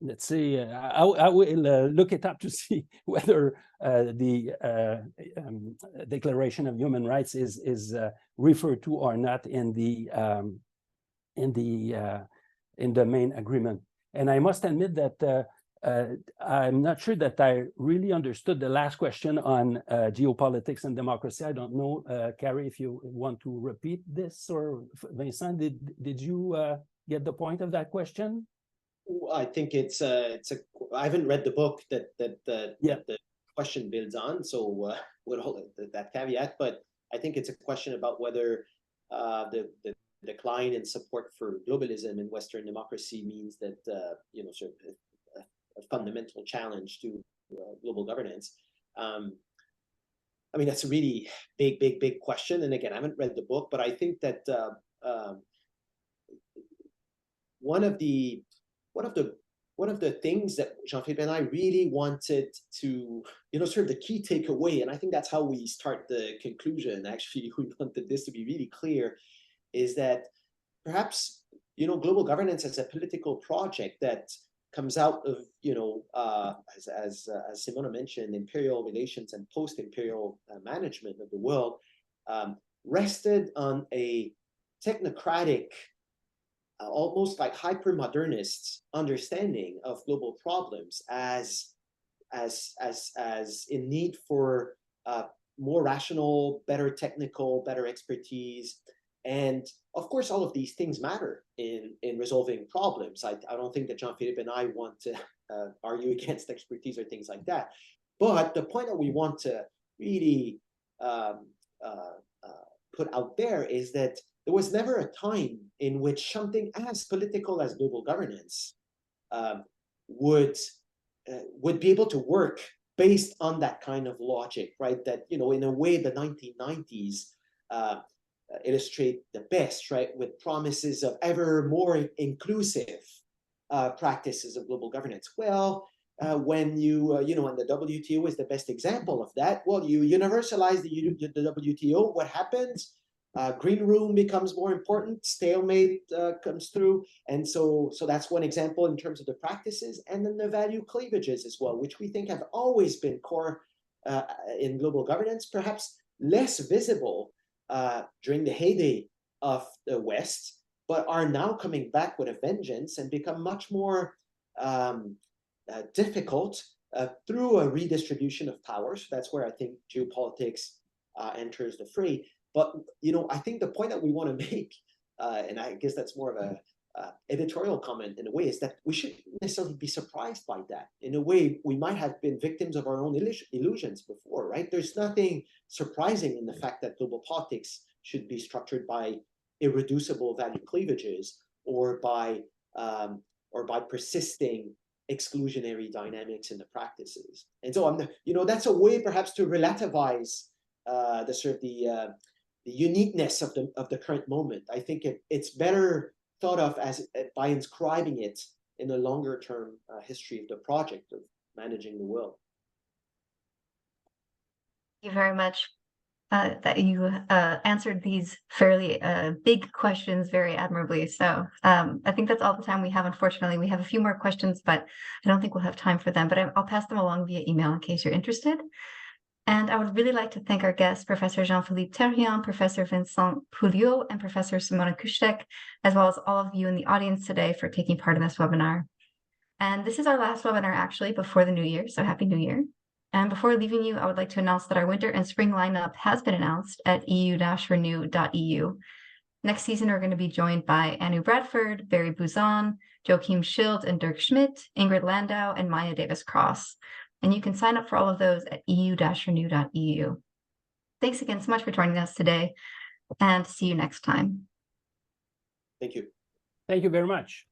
let's say, I will look it up to see whether the Declaration of Human Rights is referred to or not in the main agreement. And I must admit that I'm not sure that I really understood the last question on geopolitics and democracy. I don't know, Carrie, if you want to repeat this, or Vincent, did you get the point of that question? I think it's I haven't read the book that the question builds on, so with all that caveat, but I think it's a question about whether the decline in support for globalism in Western democracy means that sort of a fundamental challenge to global governance. I mean, that's a really big question, and again, I haven't read the book, but I think that one of the one of the things that Jean-Philippe and I really wanted to, sort of the key takeaway, and I think that's how we start the conclusion, actually, we wanted this to be really clear, is that perhaps, global governance as a political project that comes out of, as Simona mentioned, imperial relations and post-imperial management of the world, rested on a technocratic, almost like hyper-modernist understanding of global problems as in need for more rational, better technical, better expertise. And of course, all of these things matter in resolving problems. I don't think that Jean-Philippe and I want to argue against expertise or things like that. But the point that we want to really put out there is that there was never a time in which something as political as global governance would be able to work based on that kind of logic, right? That, in a way, the 1990s illustrate the best, right? With promises of ever more inclusive practices of global governance. Well, when you, and the WTO is the best example of that. Well, you universalize the WTO. What happens? Green room becomes more important. Stalemate comes through, and so that's one example in terms of the practices, and then the value cleavages as well, which we think have always been core in global governance, perhaps less visible during the heyday of the West, but are now coming back with a vengeance and become much more difficult through a redistribution of power. So that's where I think geopolitics enters the fray. But, I think the point that we want to make, and I guess that's more of a editorial comment in a way, is that we shouldn't necessarily be surprised by that. In a way, we might have been victims of our own illusions before, right? There's nothing surprising in the fact that global politics should be structured by irreducible value cleavages or by persisting exclusionary dynamics in the practices. And so that's a way perhaps to relativize the uniqueness of the current moment. I think it's better thought of as by inscribing it in a longer term history of the project of managing the world. Thank you very much that you answered these fairly big questions very admirably. So I think that's all the time we have. Unfortunately, we have a few more questions, but I don't think we'll have time for them. But I'll pass them along via email in case you're interested. And I would really like to thank our guests, Professor Jean-Philippe Thérien, Professor Vincent Pouliot, and Professor Simona Kustec, as well as all of you in the audience today for taking part in this webinar. And this is our last webinar actually before the new year, so Happy New Year. And before leaving you, I would like to announce that our winter and spring lineup has been announced at eu-renew.eu. Next season, we're going to be joined by Anu Bradford, Barry Buzan, Joachim Schild and Dirk Schmidt, Ingrid Landau, and Maya Davis-Cross. And you can sign up for all of those at eu-renew.eu. Thanks again so much for joining us today, and see you next time. Thank you. Thank you very much.